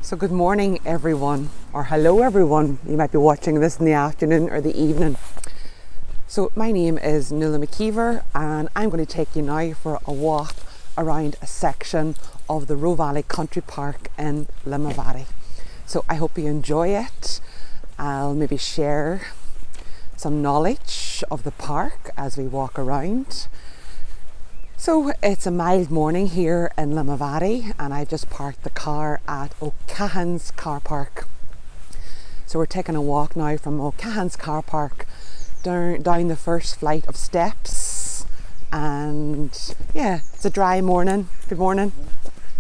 So good morning everyone, or hello everyone. You might be watching this in the afternoon or the evening. So my name is Nuala McKeever and I'm going to take you now for a walk around a section of the Roe Valley Country Park in Limavady. So I hope you enjoy it. I'll maybe share some knowledge of the park as we walk around. So it's a mild morning here in Limavady and I just parked the car at O'Cahon's car park. So we're taking a walk now from O'Cahon's car park down the first flight of steps, and yeah, it's a dry morning. Good morning.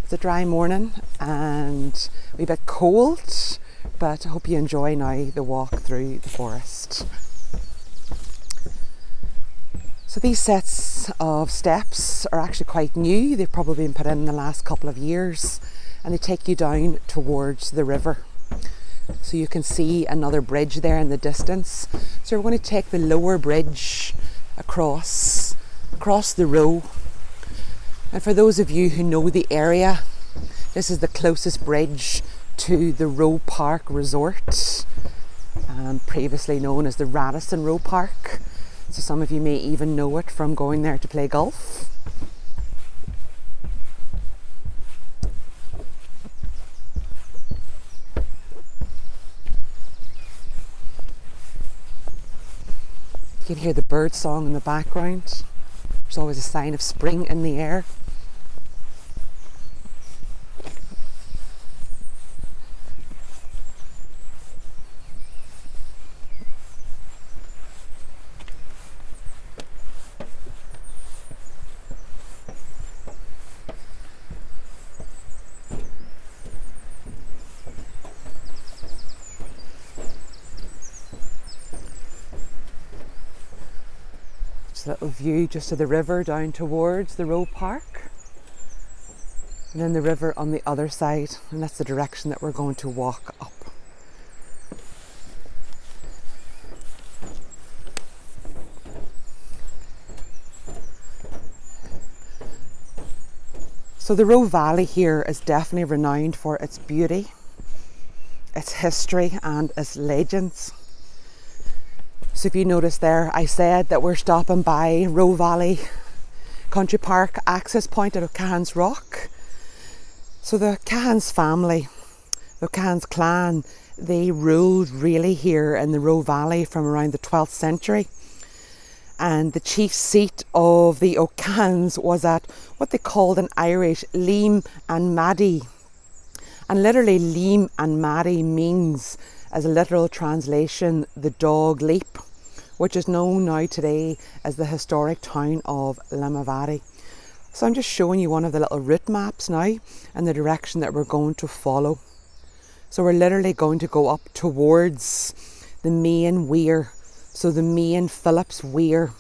It's a dry morning and a bit cold, but I hope you enjoy now the walk through the forest. So these sets of steps are actually quite new. They've probably been put in the last couple of years and they take you down towards the river. So you can see another bridge there in the distance. So we're going to take the lower bridge across the Roe. And for those of you who know the area, this is the closest bridge to the Roe Park Resort, previously known as the Radisson Roe Park. So some of you may even know it from going there to play golf. You can hear the bird song in the background. There's always a sign of spring in the air. A little view just of the river down towards the Roe Park, and then the river on the other side, and that's the direction that we're going to walk up. So the Roe Valley here is definitely renowned for its beauty, its history and its legends. So if you notice there, I said that we're stopping by Roe Valley Country Park access point at O'Cahon's Rock. So the O'Cahon's family, the O'Cahon's clan, they ruled really here in the Roe Valley from around the 12th century. And the chief seat of the O'Cahon's was at what they called in Irish Limavady. And literally Limavady means, as a literal translation, the dog leap, which is known now today as the historic town of Limavady. So I'm just showing you one of the little route maps now and the direction that we're going to follow. So we're literally going to go up towards the main weir, so the main Phillips Weir.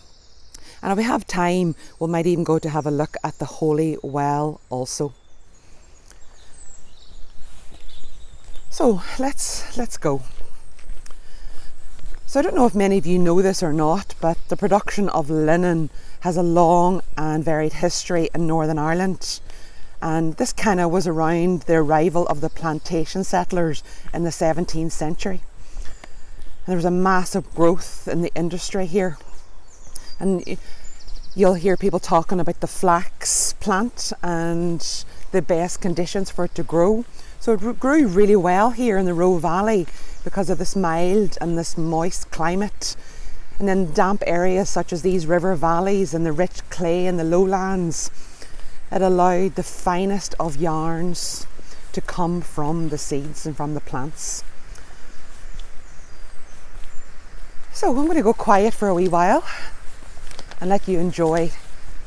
And if we have time, we might even go to have a look at the Holy Well also. So let's go. So I don't know if many of you know this or not, but the production of linen has a long and varied history in Northern Ireland. And this kind of was around the arrival of the plantation settlers in the 17th century. And there was a massive growth in the industry here. And you'll hear people talking about the flax plant and the best conditions for it to grow. So it grew really well here in the Roe Valley because of this mild and this moist climate. And then damp areas such as these river valleys and the rich clay in the lowlands, it allowed the finest of yarns to come from the seeds and from the plants. So I'm going to go quiet for a wee while and let you enjoy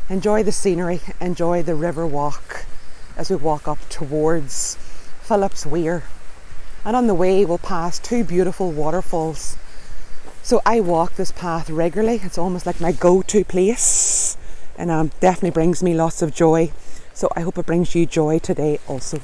the scenery, enjoy the river walk as we walk up towards Phillips Weir. And on the way we'll pass two beautiful waterfalls. So I walk this path regularly. It's almost like my go-to place, and definitely brings me lots of joy. So I hope it brings you joy today also.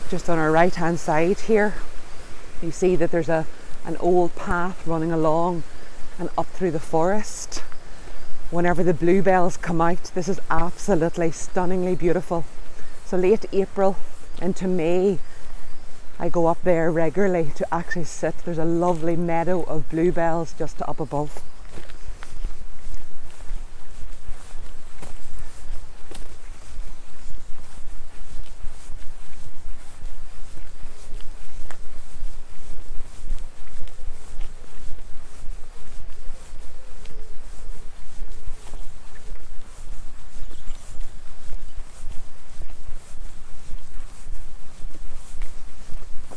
Just on our right hand side here, you see that there's an old path running along and up through the forest. Whenever the bluebells come out, this is absolutely stunningly beautiful. So late April into May, I go up there regularly to actually sit. There's a lovely meadow of bluebells just up above.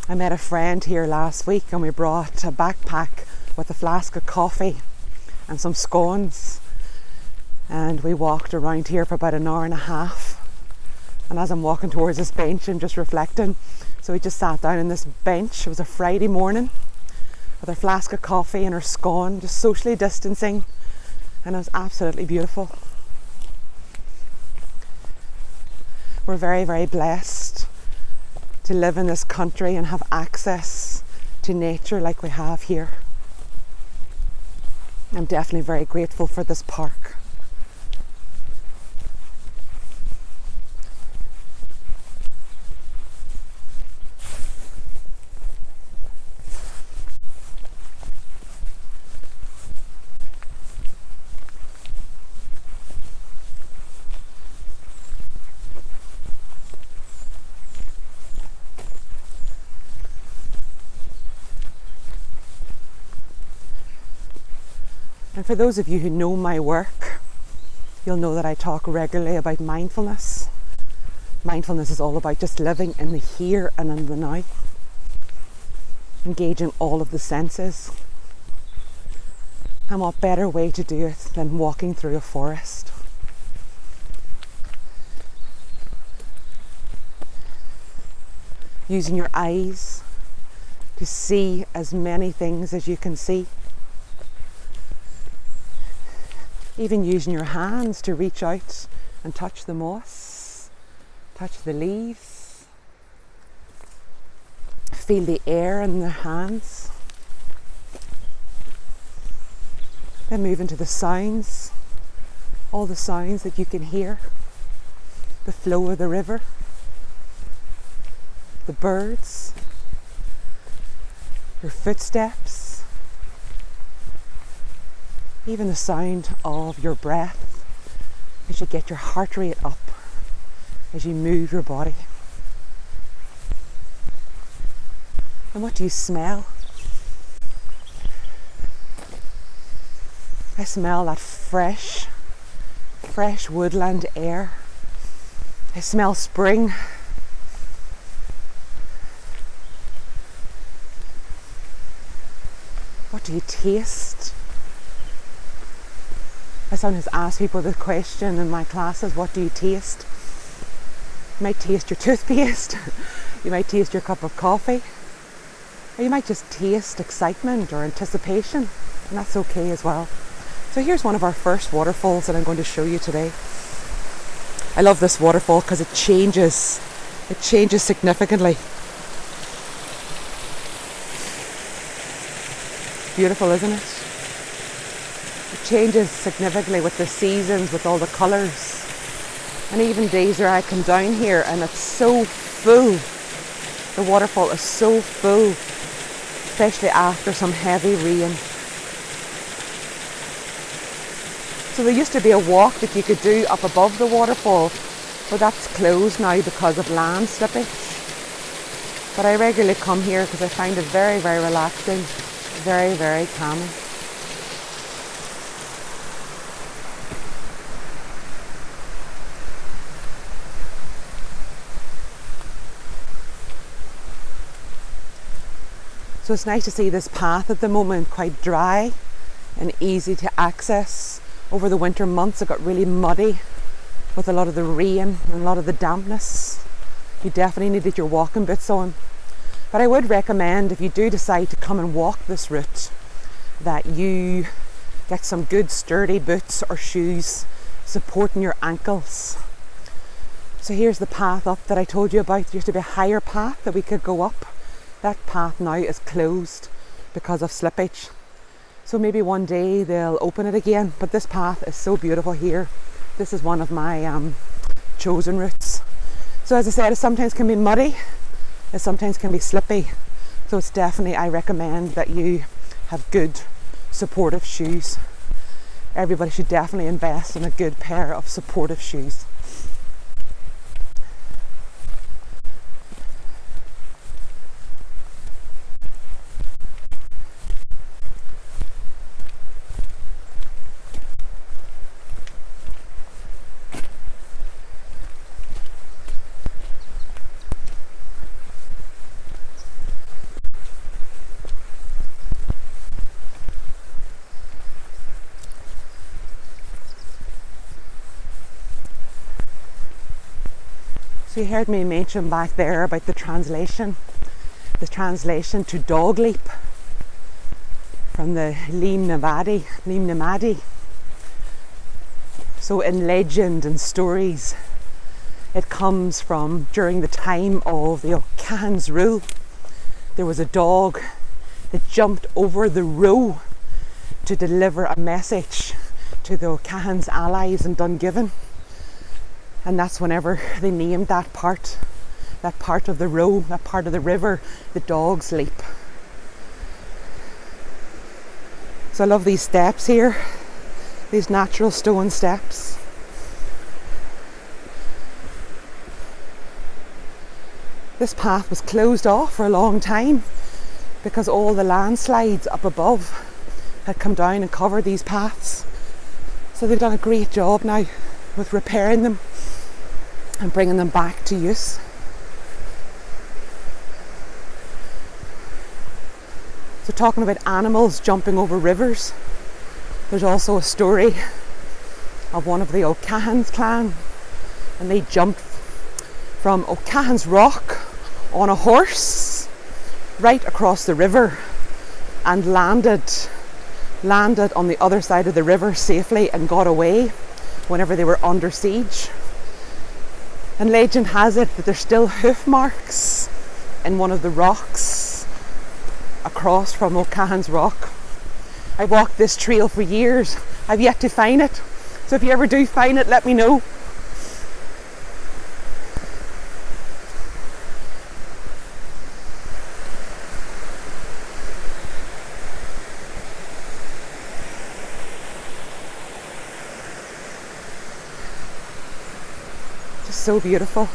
I met a friend here last week and we brought a backpack with a flask of coffee and some scones, and we walked around here for about an hour and a half. And as I'm walking towards this bench, I'm just reflecting. So we just sat down on this bench. It was a Friday morning with our flask of coffee and our scone, just socially distancing, and it was absolutely beautiful. We're very, very blessed to live in this country and have access to nature like we have here. I'm definitely very grateful for this park. And for those of you who know my work, you'll know that I talk regularly about mindfulness. Mindfulness is all about just living in the here and in the now, engaging all of the senses. And what better way to do it than walking through a forest? Using your eyes to see as many things as you can see. Even using your hands to reach out and touch the moss, touch the leaves, feel the air in the hands. Then move into the sounds, all the sounds that you can hear, the flow of the river, the birds, your footsteps, even the sound of your breath as you get your heart rate up as you move your body. And what do you smell? I smell that fresh woodland air. I smell spring. What do you taste? I sometimes ask people the question in my classes, what do you taste? You might taste your toothpaste, you might taste your cup of coffee, or you might just taste excitement or anticipation, and that's okay as well. So here's one of our first waterfalls that I'm going to show you today. I love this waterfall because it changes significantly. Beautiful, isn't it? It changes significantly with the seasons, with all the colours. And even days where I come down here and it's so full. The waterfall is so full, especially after some heavy rain. So there used to be a walk that you could do up above the waterfall, but that's closed now because of land slippage. But I regularly come here because I find it very, very relaxing, very, very calming. So it's nice to see this path at the moment quite dry and easy to access. Over the winter months it got really muddy with a lot of the rain and a lot of the dampness. You definitely needed your walking boots on. But I would recommend, if you do decide to come and walk this route, that you get some good sturdy boots or shoes supporting your ankles. So here's the path up that I told you about. There used to be a higher path that we could go up. That path now is closed because of slippage. So maybe one day they'll open it again. But this path is so beautiful here. This is one of my chosen routes. So as I said, it sometimes can be muddy. It sometimes can be slippy. So it's definitely, I recommend that you have good supportive shoes. Everybody should definitely invest in a good pair of supportive shoes. So you heard me mention back there about the translation to dog leap from the Limavady. So in legend and stories, it comes from during the time of the O'Cahon's rule. There was a dog that jumped over the row to deliver a message to the O'Cahon's allies in Dungiven. And that's whenever they named that part of the row, that part of the river, the Dog's Leap. So I love these steps here, these natural stone steps. This path was closed off for a long time because all the landslides up above had come down and covered these paths. So they've done a great job now with repairing them and bringing them back to use. So talking about animals jumping over rivers, there's also a story of one of the O'Cahon's clan, and they jumped from O'Cahon's Rock on a horse right across the river and landed on the other side of the river safely and got away whenever they were under siege. And legend has it that there's still hoof marks in one of the rocks across from O'Cahon's Rock. I walked this trail for years. I've yet to find it. So if you ever do find it, let me know. So beautiful.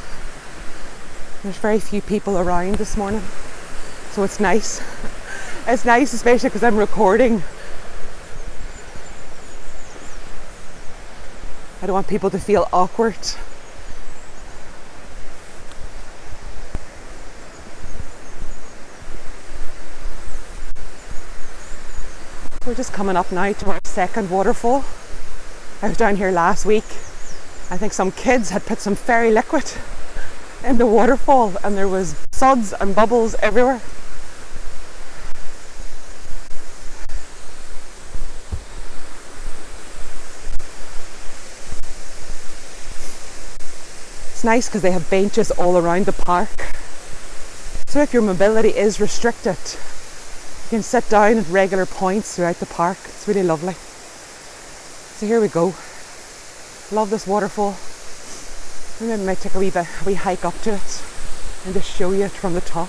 There's very few people around this morning, so it's nice. It's nice, especially because I'm recording. I don't want people to feel awkward. We're just coming up now to our second waterfall. I was down here last week. I think some kids had put some fairy liquid in the waterfall and there was suds and bubbles everywhere. It's nice because they have benches all around the park. So if your mobility is restricted, you can sit down at regular points throughout the park. It's really lovely. So here we go. Love this waterfall. Maybe I might take a wee hike up to it and just show you it from the top.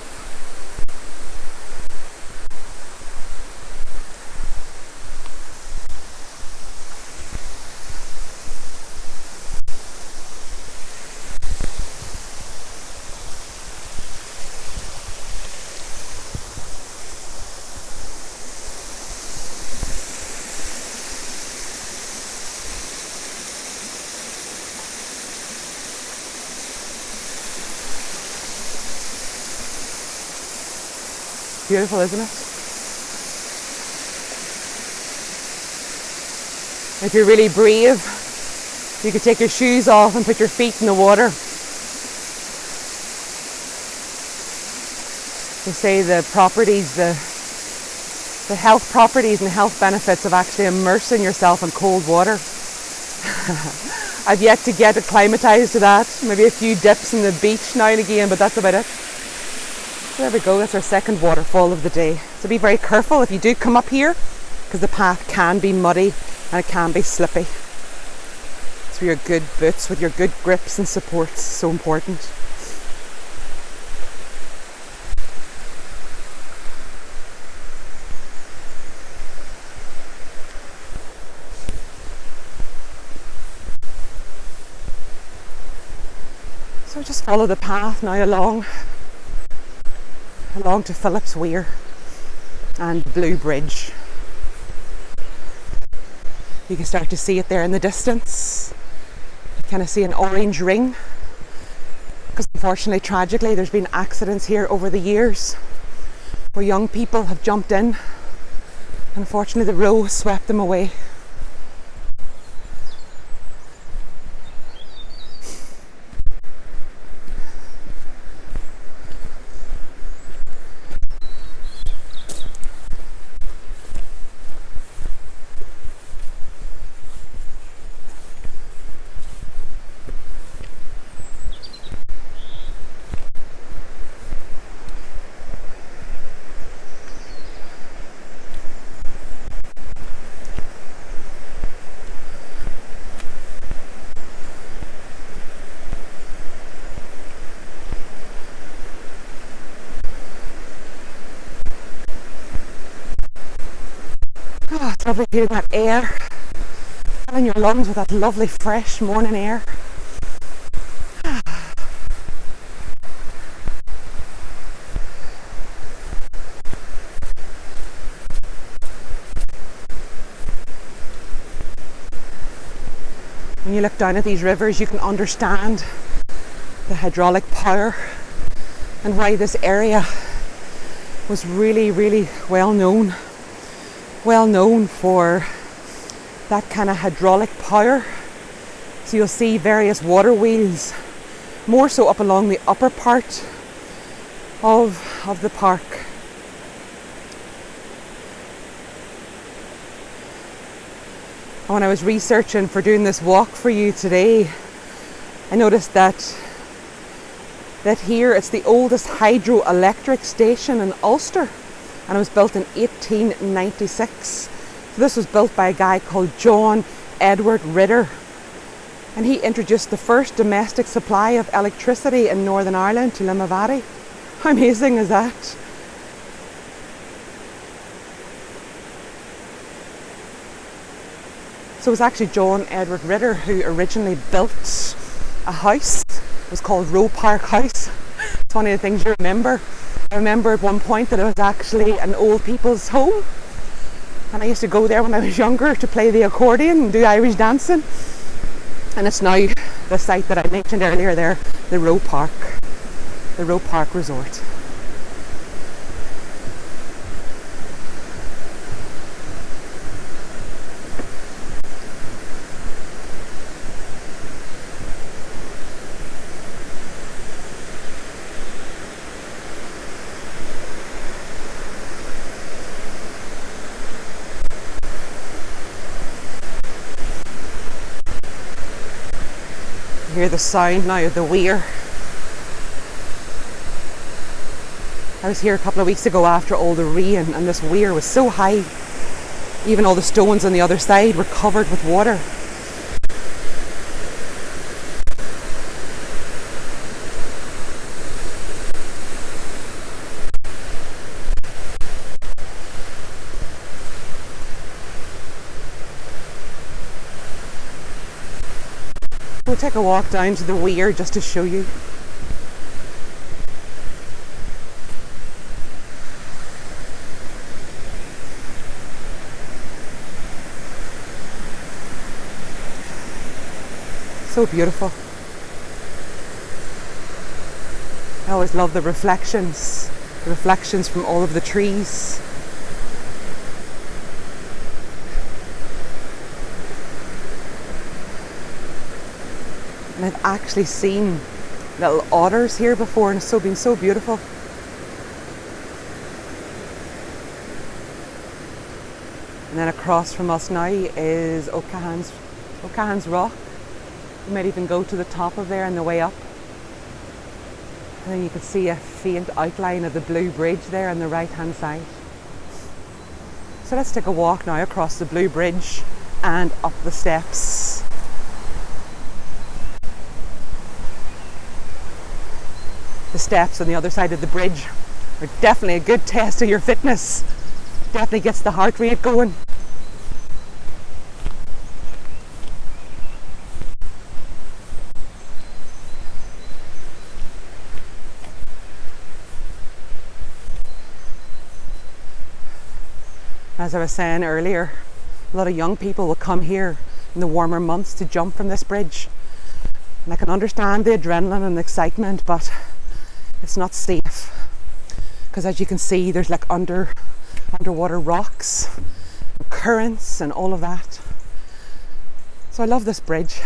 Beautiful, isn't it? If you're really brave, you could take your shoes off and put your feet in the water. They say the properties, the health properties and health benefits of actually immersing yourself in cold water. I've yet to get acclimatised to that. Maybe a few dips in the beach now and again, but that's about it. So there we go, that's our second waterfall of the day. So be very careful if you do come up here, because the path can be muddy and it can be slippy. So your good boots with your good grips and supports, so important. So just follow the path now along to Phillips Weir and Blue Bridge. You can start to see it there in the distance. You kind of see an orange ring, because unfortunately, tragically, there's been accidents here over the years where young people have jumped in, and unfortunately the row swept them away. Oh, it's lovely feeling that air filling your lungs with that lovely fresh morning air. When you look down at these rivers, you can understand the hydraulic power and why this area was really, really well known for that kind of hydraulic power. So you'll see various water wheels, more so up along the upper part of the park. And when I was researching for doing this walk for you today, I noticed that here it's the oldest hydroelectric station in Ulster, and it was built in 1896. So this was built by a guy called John Edward Ritter, and he introduced the first domestic supply of electricity in Northern Ireland to Limavady. How amazing is that? So it was actually John Edward Ritter who originally built a house. It was called Roe Park House. It's one of the things you remember. I remember at one point that it was actually an old people's home, and I used to go there when I was younger to play the accordion and do Irish dancing. And it's now the site that I mentioned earlier there, the Roe Park Resort. Hear the sound now of the weir. I was here a couple of weeks ago after all the rain, and this weir was so high, even all the stones on the other side were covered with water. We'll take a walk down to the weir just to show you. So beautiful. I always love the reflections from all of the trees. And I've actually seen little otters here before, and it's been so beautiful. And then across from us now is O'Cahon's Rock. You might even go to the top of there on the way up. And then you can see a faint outline of the blue bridge there on the right hand side. So let's take a walk now across the blue bridge and up the steps. The steps on the other side of the bridge are definitely a good test of your fitness. Definitely gets the heart rate going. As I was saying earlier, a lot of young people will come here in the warmer months to jump from this bridge. And I can understand the adrenaline and the excitement, but it's not safe. Because as you can see, there's like underwater rocks, currents and all of that. So I love this bridge.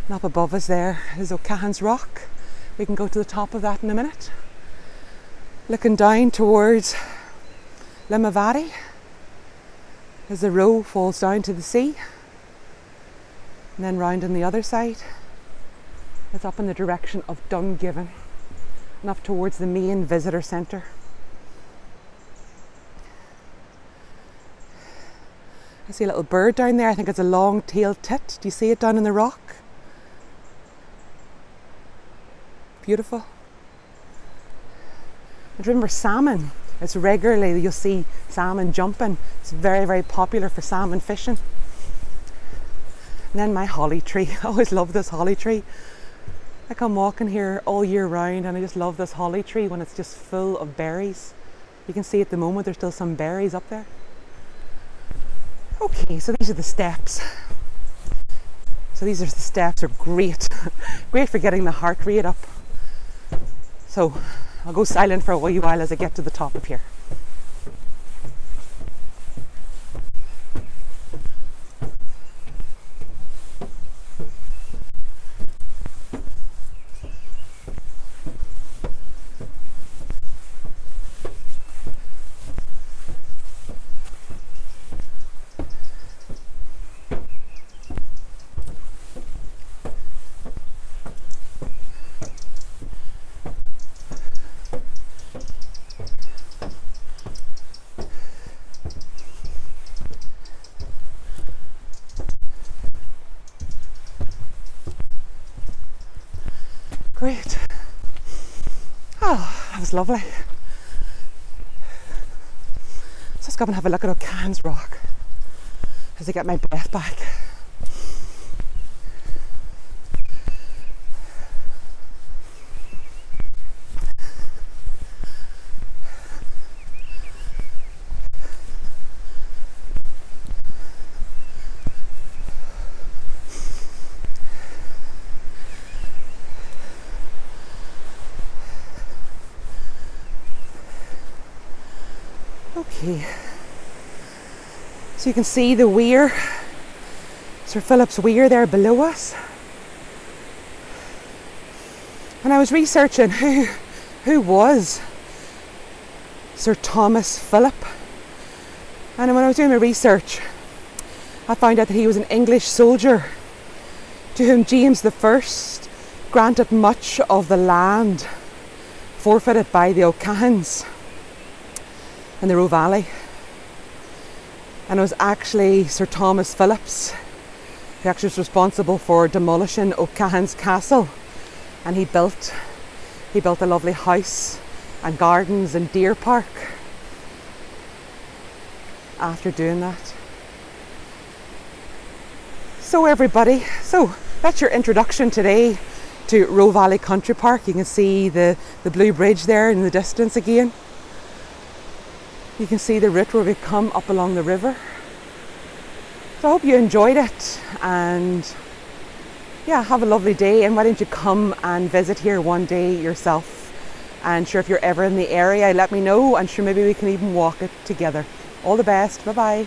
And up above us there is O'Cahon's Rock. We can go to the top of that in a minute. Looking down towards Limavady as the Roe falls down to the sea, and then round on the other side it's up in the direction of Dungiven and up towards the main visitor centre. I see a little bird down there. I think it's a long-tailed tit. Do you see it down in the rock? Beautiful. And remember salmon. It's regularly, you'll see salmon jumping. It's very, very popular for salmon fishing. And then my holly tree. I always love this holly tree. Like I'm walking here all year round and I just love this holly tree when it's just full of berries. You can see at the moment there's still some berries up there. Okay, so these are the steps. So these are the steps are great. Great for getting the heart rate up. So I'll go silent for a wee while as I get to the top of here. Great. Oh, that was lovely. So let's go and have a look at O'Cahon's Rock as I get my breath back. Okay, so you can see the weir, Sir Philip's weir there below us. And I was researching who was Sir Thomas Philip. And when I was doing my research, I found out that he was an English soldier to whom James I granted much of the land forfeited by the O'Cahons in the Roe Valley. And it was actually Sir Thomas Phillips who actually was responsible for demolishing O'Cahon's castle, and he built a lovely house and gardens and deer park after doing that. So everybody, so that's your introduction today to Roe Valley Country Park. You can see the blue bridge there in the distance again. You can see the route where we come up along the river. So I hope you enjoyed it, and yeah, have a lovely day, and why don't you come and visit here one day yourself. And sure, if you're ever in the area, let me know, and sure maybe we can even walk it together. All the best. Bye bye.